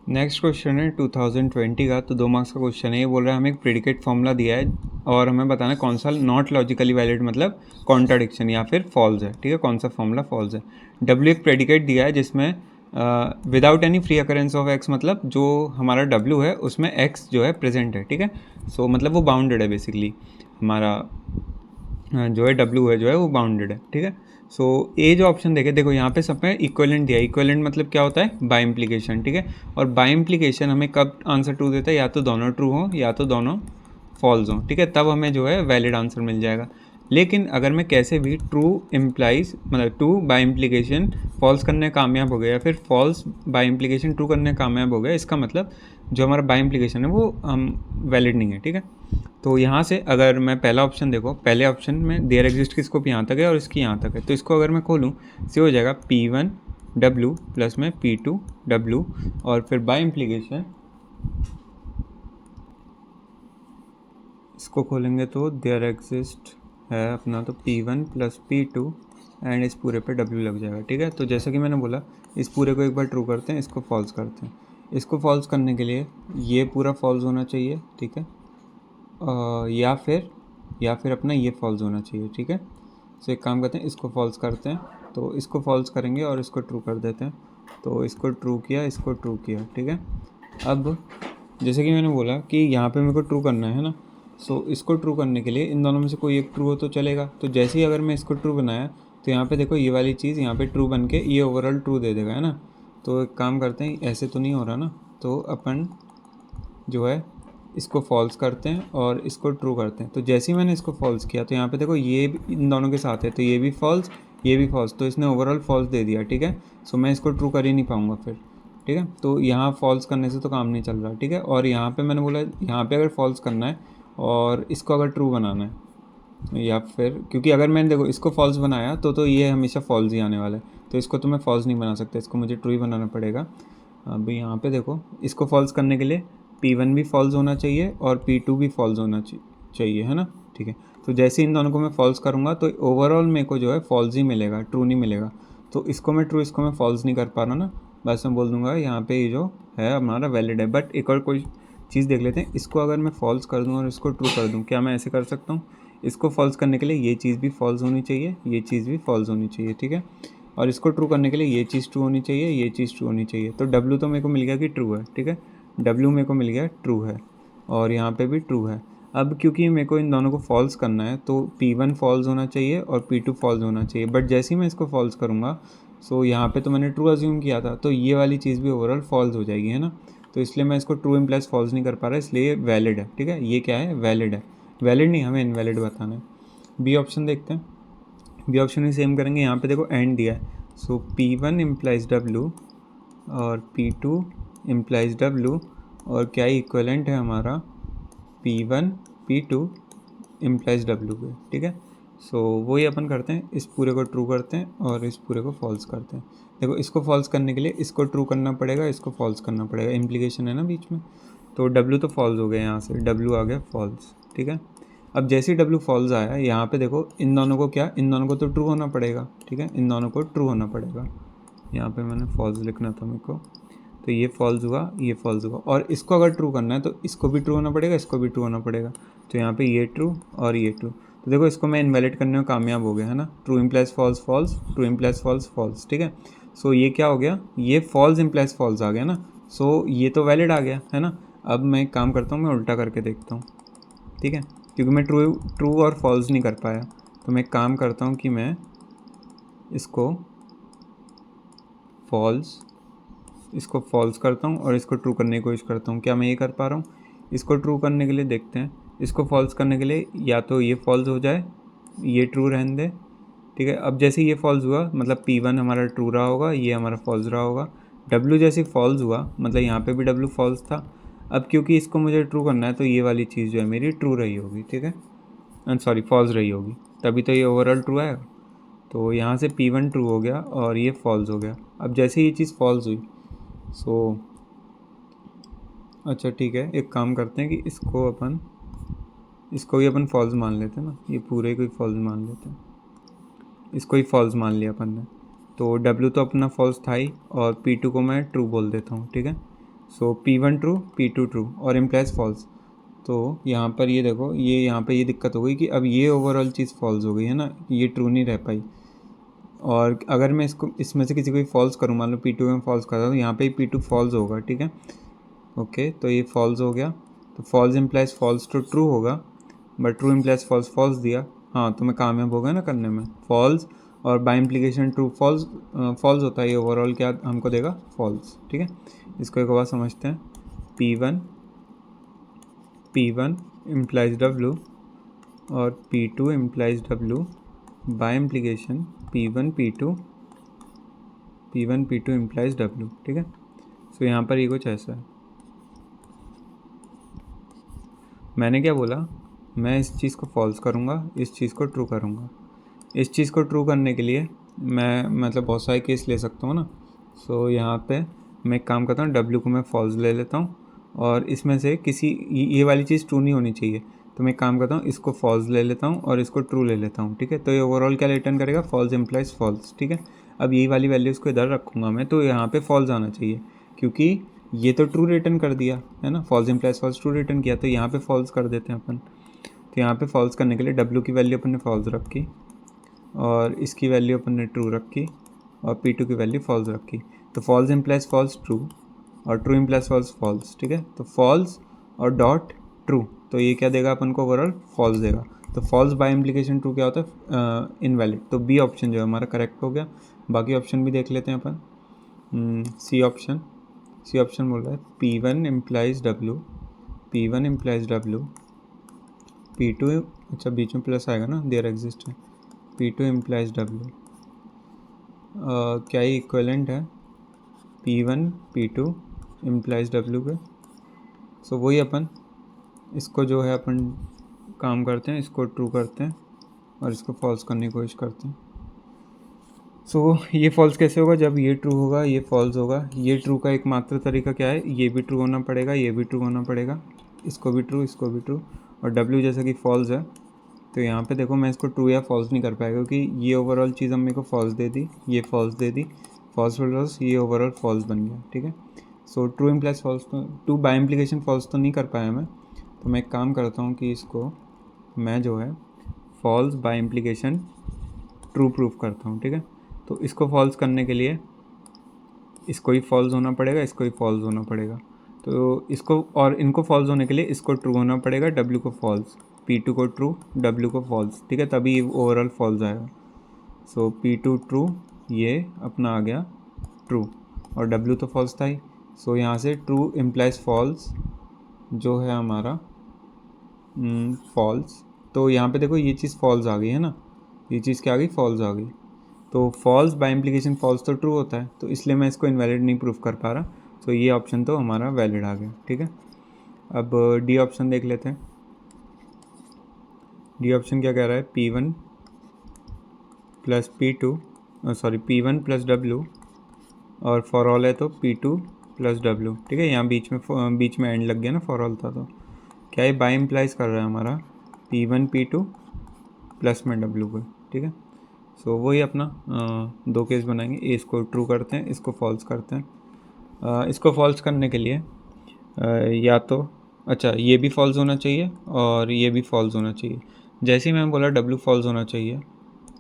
Next question है 2020 का, तो 2 मार्क्स का क्वेश्चन है। ये बोल रहा है हमें एक प्रेडिकेट फॉर्मूला दिया है और हमें बताना है कौन सा नॉट लॉजिकली वैलिड मतलब कॉन्ट्राडिक्शन या फिर फॉल्स है। ठीक है, कौन सा फॉर्मूला फॉल्स है। डब्ल्यू एक प्रेडिकेट दिया है जिसमें without any free occurrence of x, मतलब जो हमारा डब्ल्यू है उसमें एक्स जो है प्रेजेंट है। ठीक है, सो मतलब वो बाउंडेड है बेसिकली, हमारा जो है डब्ल्यू है जो है वो बाउंडेड है। ठीक है, सो ए जो ऑप्शन देखे, देखो यहाँ पे सब में इक्वलेंट दिया है। इक्वलेंट मतलब क्या होता है, बाय इम्प्लीकेशन। ठीक है, और बाय इम्प्लीकेशन हमें कब आंसर ट्रू देता है, या तो दोनों ट्रू हो या तो दोनों फॉल्स हो। ठीक है, तब हमें जो है वैलिड आंसर मिल जाएगा। लेकिन अगर मैं कैसे भी ट्रू इम्प्लाइज मतलब ट्रू बाय इम्प्लीकेशन फॉल्स करने कामयाब हो गया या फिर फॉल्स बाय इम्प्लीकेशन ट्रू करने कामयाब हो गया, इसका मतलब जो हमारा बाय इम्प्लीकेशन है वो वैलिड नहीं है। ठीक है, तो यहाँ से अगर मैं पहला ऑप्शन देखो, पहले ऑप्शन में देयर एग्जिस्ट की स्कोप यहाँ तक है और इसकी यहाँ तक है, तो इसको अगर मैं खोलूँ से हो जाएगा P1W प्लस में P2W और फिर बाय इम्प्लीकेशन इसको खोलेंगे तो देयर एग्जिस्ट है अपना तो P1 प्लस P2 एंड इस पूरे पे W लग जाएगा। ठीक है, तो जैसा कि मैंने बोला इस पूरे को एक बार ट्रू करते हैं, इसको फॉल्स करते हैं। इसको फॉल्स करने के लिए ये पूरा फॉल्स होना चाहिए। ठीक है, या फिर अपना ये फॉल्स होना चाहिए। ठीक है, तो एक काम करते हैं, इसको फॉल्स करते हैं, तो इसको फॉल्स करेंगे और इसको ट्रू कर देते हैं। तो इसको ट्रू किया, इसको ट्रू किया। ठीक है, अब जैसे कि मैंने बोला कि यहाँ पे मेरे को ट्रू करना है ना, सो इसको ट्रू करने के लिए इन दोनों में से कोई एक ट्रू हो तो चलेगा। तो जैसे ही अगर मैं इसको ट्रू बनाया तो यहाँ पे देखो ये वाली चीज़ यहाँ पे ट्रू बन के ये ओवरऑल ट्रू दे देगा, है ना। तो एक काम करते हैं, ऐसे तो नहीं हो रहा ना, तो अपन जो है इसको फॉल्स करते हैं और इसको ट्रू करते हैं। तो जैसे ही मैंने इसको फॉल्स किया तो यहाँ पे देखो ये इन दोनों के साथ है, तो ये भी फॉल्स ये भी फॉल्स, तो इसने ओवरऑल फॉल्स दे दिया। ठीक है, सो मैं इसको ट्रू कर ही नहीं पाऊँगा फिर। ठीक है, तो यहाँ फॉल्स करने से तो काम नहीं चल रहा। ठीक है, और यहाँ पे मैंने बोला यहाँ पे अगर फॉल्स करना है और इसको अगर ट्रू बनाना है, या फिर क्योंकि अगर मैंने देखो इसको फॉल्स बनाया तो ये हमेशा फॉल्स ही आने वाला है, तो इसको तो मैं फॉल्स नहीं बना सकता, इसको मुझे ट्रू ही बनाना पड़ेगा। अब यहाँ पे देखो इसको फॉल्स करने के लिए P1 भी फॉल्स होना चाहिए और P2 भी फॉल्स होना चाहिए, है ना। ठीक है, तो जैसे इन दोनों को मैं फॉल्स करूँगा तो ओवरऑल मेरे को जो है फॉल्स ही मिलेगा, ट्रू नहीं मिलेगा। तो इसको मैं ट्रू, इसको मैं फॉल्स नहीं कर पा रहा ना, बस मैं बोल दूँगा यहाँ पे ये जो है हमारा वैलिड है। बट एक और कोई चीज़ देख लेते हैं, इसको अगर मैं फॉल्स कर दूँ और इसको ट्रू कर दूँ, क्या मैं ऐसे कर सकता हूँ। इसको फॉल्स करने के लिए ये चीज़ भी फॉल्स होनी चाहिए, ये चीज़ भी फॉल्स होनी चाहिए। ठीक है, और इसको ट्रू करने के लिए ये चीज़ ट्रू होनी चाहिए, ये चीज़ ट्रू होनी चाहिए। तो W तो मेरे को मिल गया कि ट्रू है। ठीक है, W मेरे को मिल गया ट्रू है और यहाँ पे भी ट्रू है। अब क्योंकि मेरे को इन दोनों को फॉल्स करना है तो P1 फॉल्स होना चाहिए और P2 फॉल्स होना चाहिए। बट जैसे ही मैं इसको फॉल्स करूँगा, सो यहाँ पे तो मैंने ट्रू अज्यूम किया था, तो ये वाली चीज़ भी ओवरऑल फॉल्स हो जाएगी, है ना। तो इसलिए मैं इसको ट्रू इम्प्लाइज फॉल्स नहीं कर पा रहा, इसलिए ये वैलिड है। ठीक है, ये क्या है, वैलिड है। वैलिड नहीं, हमें इनवैलिड बताना है। बी ऑप्शन देखते हैं, बी ऑप्शन भी सेम करेंगे। यहाँ पे देखो एंड दिया है, सो P1 इम्प्लाइज W और P2 इम्प्लाइज W और क्या इक्वलेंट है हमारा P1 P2 इम्प्लाइज W पे। ठीक है, सो वही अपन करते हैं, इस पूरे को ट्रू करते हैं और इस पूरे को फॉल्स करते हैं। देखो इसको फॉल्स करने के लिए इसको ट्रू करना पड़ेगा, इसको फॉल्स करना पड़ेगा, इम्प्लीकेशन है ना बीच में। तो W तो फॉल्स हो गया, यहाँ से W आ गया फॉल्स। ठीक है, अब जैसे ही W फॉल्स आया यहाँ पे देखो इन दोनों को क्या, इन दोनों को तो ट्रू होना पड़ेगा। ठीक है, इन दोनों को ट्रू होना पड़ेगा। यहाँ पे मैंने फॉल्स लिखना था मेरे को, तो ये फॉल्स हुआ, ये फॉल्स हुआ, और इसको अगर ट्रू करना है तो इसको भी ट्रू होना पड़ेगा, इसको भी ट्रू होना पड़ेगा। तो यहाँ पे ये ट्रू और ये ट्रू, तो देखो इसको मैं इनवैलिड करने में कामयाब हो गया, है ना। True implies false false, true implies false false. ठीक है, सो ये क्या हो गया, ये फॉल्स इम्प्लाइज फॉल्स आ गया ना, सो ये तो वैलिड आ गया, है ना। अब मैं एक काम करता हूँ, मैं उल्टा करके देखता हूँ। ठीक है, क्योंकि मैं ट्रू और फॉल्स नहीं कर पाया, तो मैं एक काम करता हूँ कि मैं इसको फॉल्स करता हूँ और इसको ट्रू करने की कोशिश करता हूँ। क्या मैं ये कर पा रहा हूँ, इसको ट्रू करने के लिए देखते हैं, इसको फॉल्स करने के लिए या तो ये फॉल्स हो जाए, ये ट्रू रहने दे। ठीक है, अब जैसे ये फॉल्स हुआ मतलब P1 हमारा ट्रू रहा होगा, ये हमारा फॉल्स रहा होगा। W जैसे फॉल्स हुआ मतलब यहाँ पे भी W फॉल्स था। अब क्योंकि इसको मुझे ट्रू करना है तो ये वाली चीज़ जो है मेरी ट्रू रही होगी। ठीक है, सॉरी फॉल्स रही होगी, तभी तो ये ओवरऑल ट्रू आएगा। तो यहाँ से P1 ट्रू हो गया और ये फॉल्स हो गया। अब जैसे ये चीज़ फॉल्स हुई, सो अच्छा ठीक है, एक काम करते हैं कि इसको भी अपन फॉल्स मान लेते हैं ना, ये पूरे को ही फॉल्स मान लेते हैं, इसको ही फॉल्स मान लिया अपन ने। तो W तो अपना फॉल्स था ही और P2 को मैं ट्रू बोल देता हूँ। ठीक है, सो P1 ट्रू P2 ट्रू और इम्प्लाइज फॉल्स। तो यहाँ पर ये देखो, ये यहाँ पे ये दिक्कत हो गई कि अब ये ओवरऑल चीज़ फॉल्स हो गई है ना, ये ट्रू नहीं रह पाई। और अगर मैं इसको इसमें से किसी को फॉल्स करूँ, मान लो P2 में फॉल्स कर रहा हूँ, यहाँ पे P2 फॉल्स होगा, ठीक है। ओके, तो ये फॉल्स हो गया, तो फॉल्स इम्प्लाइज फॉल्स तो ट्रू होगा, but true implies false false दिया। हाँ, तो मैं कामयाब हो गया ना करने में, फॉल्स और bi implication true false false होता है, ये ओवरऑल क्या हमको देगा, फॉल्स, ठीक है। इसको एक बार समझते हैं। P1 इम्प्लाइज W और P2 implies W bi implication P1 P2 implies W, ठीक है। सो यहाँ पर ये कुछ ऐसा है। मैंने क्या बोला, मैं इस चीज़ को फॉल्स करूँगा, इस चीज़ को ट्रू करूँगा। इस चीज़ को ट्रू करने के लिए मैं मतलब बहुत सारे केस ले सकता हूँ ना। सो यहाँ पे मैं एक काम करता हूँ, W को मैं फॉल्स ले लेता हूँ और इसमें से किसी ये वाली चीज़ ट्रू नहीं होनी चाहिए, तो मैं एक काम करता हूँ, इसको फॉल्स ले लेता हूँ और इसको ट्रू ले लेता हूँ, ठीक है। तो ये ओवरऑल क्या रिटर्न करेगा, फॉल्स इम्प्लाइज फॉल्स, ठीक है। अब यही वाली वैल्यूज़ को इधर रखूँगा मैं, तो यहाँ पे फॉल्स आना चाहिए, क्योंकि ये तो ट्रू रिटर्न कर दिया है ना, false implies false true return किया, तो यहाँ पे फॉल्स कर देते हैं अपन। तो यहाँ पे फॉल्स करने के लिए W की वैल्यू अपन ने फॉल्स रखी और इसकी वैल्यू अपन ने ट्रू रखी और P2 की वैल्यू फॉल्स रखी। तो फॉल्स इम्प्लाइज फॉल्स ट्रू और ट्रू इम्प्लाइज फॉल्स फॉल्स, ठीक है। तो फॉल्स और डॉट ट्रू, तो ये क्या देगा अपन को, ओवरऑल फॉल्स देगा। तो फॉल्स बाय इम्प्लीकेशन ट्रू क्या होता है, इनवैलिड। तो बी ऑप्शन जो है हमारा करेक्ट हो गया। बाकी ऑप्शन भी देख लेते हैं अपन। सी ऑप्शन बोल रहा है P1 इम्प्लाइज W P2, अच्छा बीच में प्लस आएगा ना, देयर एग्जिस्ट है, P2 इम्प्लाइज W। क्या ये इक्वलेंट है P1 P2 इम्प्लाइज W के। सो वही अपन इसको जो है अपन काम करते हैं, इसको ट्रू करते हैं और इसको फॉल्स करने की कोशिश करते हैं। सो ये फॉल्स कैसे होगा, जब ये ट्रू होगा ये फॉल्स होगा। ये ट्रू का एकमात्र तरीका क्या है, ये भी ट्रू होना पड़ेगा, ये भी ट्रू होना पड़ेगा, इसको भी ट्रू, इसको भी ट्रू। और W जैसा कि फॉल्स है, तो यहाँ पे देखो मैं इसको ट्रू या फॉल्स नहीं कर पाएगा, क्योंकि ये ओवरऑल चीज़ हम मेरे को फॉल्स दे दी, ये फॉल्स दे दी, फॉल्स प्लस ये ओवरऑल फॉल्स बन गया, ठीक है। सो ट्रू इम्प्लाइज फॉल्स, तो ट्रू बाय इम्प्लीकेशन फॉल्स तो नहीं कर पाया मैं, तो मैं एक काम करता हूँ कि इसको मैं जो है false bi implication true proof करता हूँ, ठीक है। तो इसको फॉल्स करने के लिए इसको ही फॉल्स होना पड़ेगा, इसको ही फॉल्स होना पड़ेगा। तो इसको और इनको फॉल्स होने के लिए इसको ट्रू होना पड़ेगा, W को फॉल्स, P2 को ट्रू, W को फॉल्स, ठीक है, तभी ओवरऑल फॉल्स आएगा। सो P2 ट्रू, ये अपना आ गया ट्रू और W तो फॉल्स था ही। सो यहाँ से ट्रू इम्प्लाइज फॉल्स जो है हमारा फॉल्स। तो यहाँ पे देखो ये चीज़ फॉल्स आ गई है ना, ये चीज़ क्या आ गई, फॉल्स आ गई। तो फॉल्स बाय इम्प्लीकेशन फॉल्स तो ट्रू होता है, तो इसलिए मैं इसको इनवैलिड नहीं प्रूफ कर पा रहा। तो ये ऑप्शन तो हमारा वैलिड आ गया, ठीक है। अब डी ऑप्शन देख लेते हैं। डी ऑप्शन क्या कह रहा है, P1 plus P1 plus W और फॉर ऑल है तो P2 प्लस W, ठीक है। यहाँ बीच में एंड लग गया ना, फॉर ऑल था, तो क्या ये बाय इम्प्लाइज कर रहा है हमारा P1 P2 प्लस में W को, ठीक है। सो वही अपना दो केस बनाएंगे, इसको ट्रू करते हैं, इसको फॉल्स करते हैं। इसको फॉल्स करने के लिए या तो अच्छा ये भी फॉल्स होना चाहिए और ये भी फॉल्स होना चाहिए। जैसे ही मैंने बोला W फॉल्स होना चाहिए,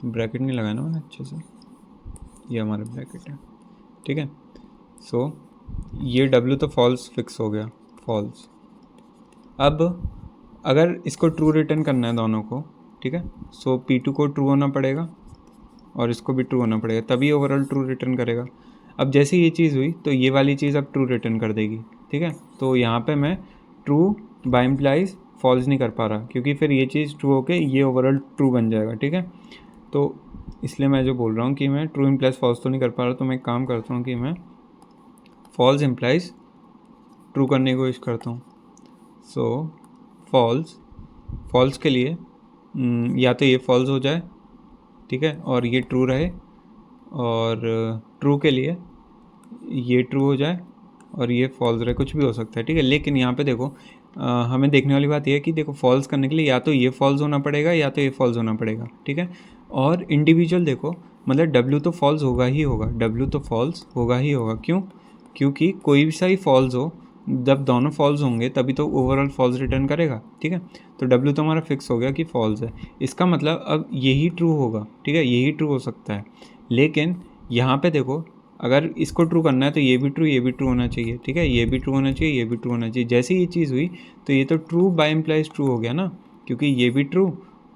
ब्रैकेट नहीं लगाया ना मैंने अच्छे से, ये हमारा ब्रैकेट है, ठीक है। सो ये W तो फॉल्स फिक्स हो गया, फॉल्स। अब अगर इसको ट्रू रिटर्न करना है दोनों को, ठीक है, सो P2 को ट्रू होना पड़ेगा और इसको भी ट्रू होना पड़ेगा, तभी ओवरऑल ट्रू रिटर्न करेगा। अब जैसे ये चीज़ हुई तो ये वाली चीज़ अब ट्रू रिटर्न कर देगी, ठीक है। तो यहाँ पे मैं ट्रू बाय इम्प्लाइज फॉल्स नहीं कर पा रहा, क्योंकि फिर ये चीज़ ट्रू होके ये ओवरऑल ट्रू बन जाएगा, ठीक है। तो इसलिए मैं जो बोल रहा हूँ कि मैं ट्रू इम्प्लाइज फॉल्स तो नहीं कर पा रहा, तो मैं एक काम करता हूँ कि मैं फॉल्स इम्प्लाइज ट्रू करने की कोशिश करता हूँ। सो फॉल्स के लिए या तो ये फॉल्स हो जाए, ठीक है, और ये ट्रू रहे, और ट्रू के लिए ये ट्रू हो जाए और ये फॉल्स रहे, कुछ भी हो सकता है, ठीक है। लेकिन यहाँ पे देखो हमें देखने वाली बात यह है कि देखो फॉल्स करने के लिए या तो ये फॉल्स होना पड़ेगा या तो ये फॉल्स होना पड़ेगा, ठीक है। और इंडिविजुअल देखो, मतलब W तो फॉल्स होगा ही होगा, W तो फॉल्स होगा ही होगा। क्यों? क्योंकि कोई भी सही फॉल्स हो, जब दोनों फॉल्स होंगे तभी तो ओवरऑल फॉल्स रिटर्न करेगा, ठीक है। तो W तो हमारा फिक्स हो गया कि फॉल्स है, इसका मतलब अब यही ट्रू होगा, ठीक है, यही ट्रू हो सकता है। लेकिन यहाँ पे देखो, अगर इसको ट्रू करना है तो ये भी ट्रू होना चाहिए, ठीक है, ये भी ट्रू होना चाहिए, ये भी ट्रू होना चाहिए। जैसे ये चीज़ हुई तो ये तो ट्रू बाय इम्प्लाइज ट्रू हो गया ना, क्योंकि ये भी ट्रू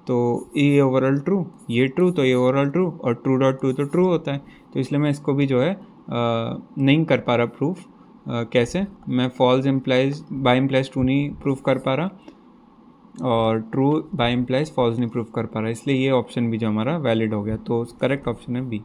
तो ये ओवरऑल ट्रू, ये ट्रू तो ये ओवरऑल ट्रू, और ट्रू डॉट ट्रू तो ट्रू होता है। तो इसलिए मैं इसको भी जो है नहीं कर पा रहा प्रूफ। कैसे, मैं false implies bi implies true नहीं प्रूफ कर पा रहा, और ट्रू बाय इम्प्लाइज फॉल्स नहीं प्रूफ कर पा रहा, इसलिए ये ऑप्शन भी जो हमारा वैलिड हो गया। तो करेक्ट ऑप्शन है बी।